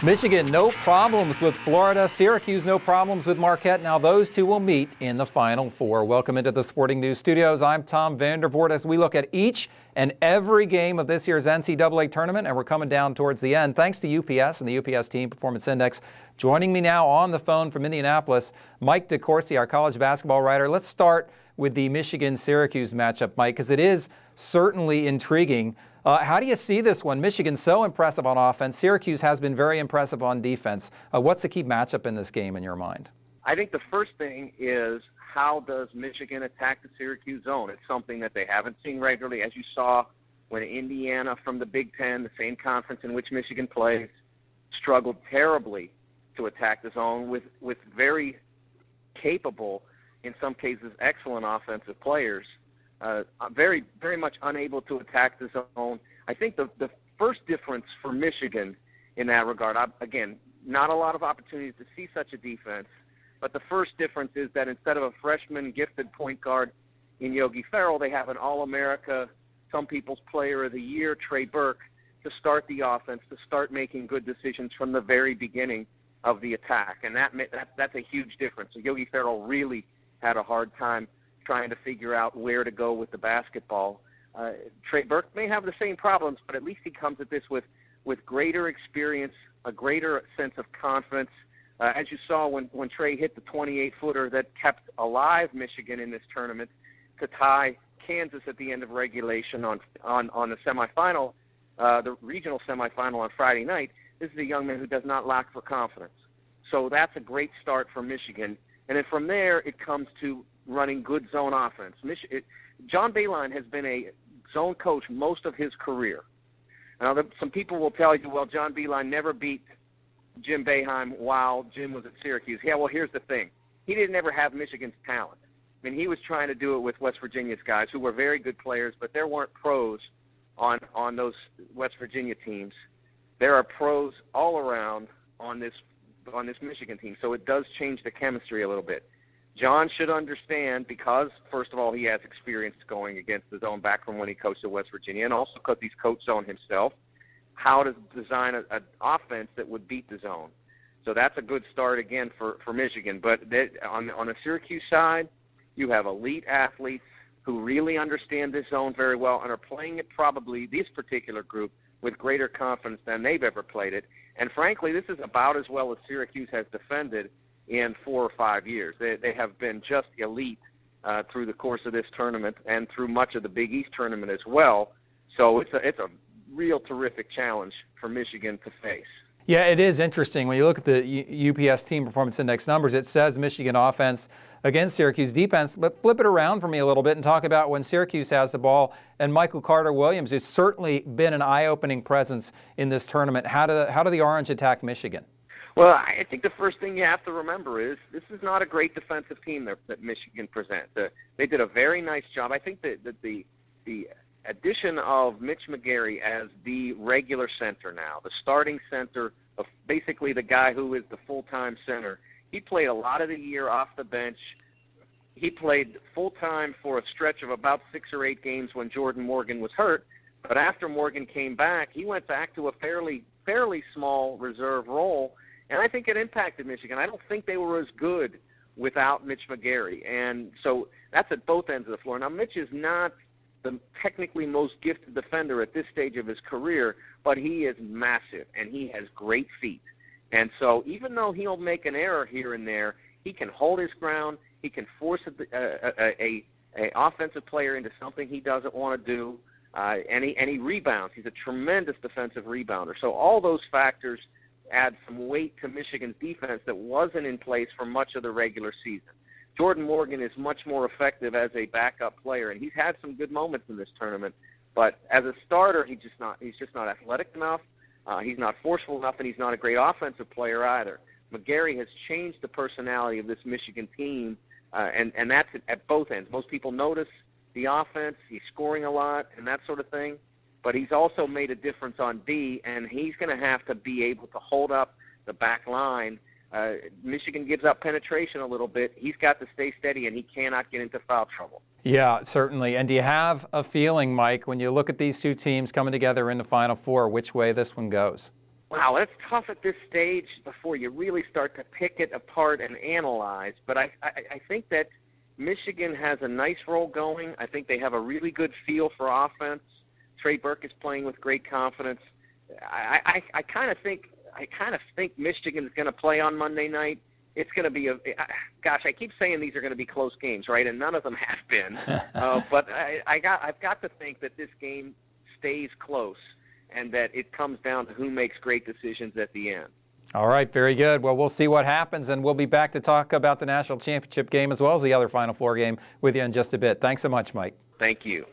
Michigan, no problems with Florida. Syracuse, no problems with Marquette. Now those two will meet in the Final Four. Welcome into the Sporting News Studios. I'm Tom Vandervoort as we look at each and every game of this year's NCAA tournament, and we're coming down towards the end. Thanks to UPS and the UPS Team Performance Index. Joining me now on the phone from Indianapolis, Mike DeCourcy, our college basketball writer. Let's start with the Michigan-Syracuse matchup, Mike, because it is certainly intriguing. How do you see this one? Michigan's so impressive on offense. Syracuse has been very impressive on defense. What's the key matchup in this game in your mind? I think the first thing is, how does Michigan attack the Syracuse zone? It's something that they haven't seen regularly, as you saw when Indiana from the Big Ten, the same conference in which Michigan plays, struggled terribly to attack the zone with very capable, in some cases excellent offensive players. Very, very much unable to attack the zone. I think the first difference for Michigan in that regard, again, not a lot of opportunities to see such a defense, but the first difference is that instead of a freshman gifted point guard in Yogi Ferrell, they have an All-America, some people's player of the year, Trey Burke, to start the offense, to start making good decisions from the very beginning of the attack. And that's a huge difference. So Yogi Ferrell really had a hard time trying to figure out where to go with the basketball. Trey Burke may have the same problems, but at least he comes at this with greater experience, a greater sense of confidence. As you saw when Trey hit the 28-footer that kept alive Michigan in this tournament to tie Kansas at the end of regulation on the semifinal, the regional semifinal on Friday night. This is a young man who does not lack for confidence. So that's a great start for Michigan. And then from there, it comes to running good zone offense. John Beilein has been a zone coach most of his career. Now, some people will tell you, well, John Beilein never beat Jim Boeheim while Jim was at Syracuse. Yeah, well, here's the thing. He didn't ever have Michigan's talent. I mean, he was trying to do it with West Virginia's guys who were very good players, but there weren't pros on those West Virginia teams. There are pros all around on this Michigan team, so it does change the chemistry a little bit. John should understand because, first of all, he has experience going against the zone back from when he coached at West Virginia, and also because he's coached zone himself, how to design an offense that would beat the zone. So that's a good start, again, for Michigan. But on the Syracuse side, you have elite athletes who really understand this zone very well and are playing it probably, this particular group, with greater confidence than they've ever played it. And frankly, this is about as well as Syracuse has defended in 4 or 5 years. They have been just elite through the course of this tournament and through much of the Big East tournament as well. So it's a real terrific challenge for Michigan to face. Yeah, it is interesting. When you look at the UPS Team Performance Index numbers, it says Michigan offense against Syracuse defense, but flip it around for me a little bit and talk about when Syracuse has the ball. And Michael Carter-Williams has certainly been an eye-opening presence in this tournament. How do the Orange attack Michigan? Well, I think the first thing you have to remember is this is not a great defensive team that Michigan presents. They did a very nice job. I think that the addition of Mitch McGary as the regular center now, the starting center, of basically the guy who is the full-time center, he played a lot of the year off the bench. He played full-time for a stretch of about 6 or 8 games when Jordan Morgan was hurt. But after Morgan came back, he went back to a fairly small reserve role. And I think it impacted Michigan. I don't think they were as good without Mitch McGary. And so that's at both ends of the floor. Now, Mitch is not the technically most gifted defender at this stage of his career, but he is massive, and he has great feet. And so even though he'll make an error here and there, he can hold his ground. He can force a offensive player into something he doesn't want to do, and he rebounds. He's a tremendous defensive rebounder. So all those factors add some weight to Michigan's defense that wasn't in place for much of the regular season. Jordan Morgan is much more effective as a backup player, and he's had some good moments in this tournament. But as a starter, he's just not athletic enough. He's not forceful enough, and he's not a great offensive player either. McGary has changed the personality of this Michigan team, and that's at both ends. Most people notice the offense. He's scoring a lot and that sort of thing. But he's also made a difference on D, and he's going to have to be able to hold up the back line. Michigan gives up penetration a little bit. He's got to stay steady, and he cannot get into foul trouble. Yeah, certainly. And do you have a feeling, Mike, when you look at these two teams coming together in the Final Four, which way this one goes? Wow, that's tough at this stage before you really start to pick it apart and analyze. But I think that Michigan has a nice roll going. I think they have a really good feel for offense. Trey Burke is playing with great confidence. I kind of think Michigan is going to play on Monday night. It's going to be I keep saying these are going to be close games, right? And none of them have been. But I've got to think that this game stays close, and that it comes down to who makes great decisions at the end. All right, very good. Well, we'll see what happens, and we'll be back to talk about the national championship game as well as the other Final Four game with you in just a bit. Thanks so much, Mike. Thank you.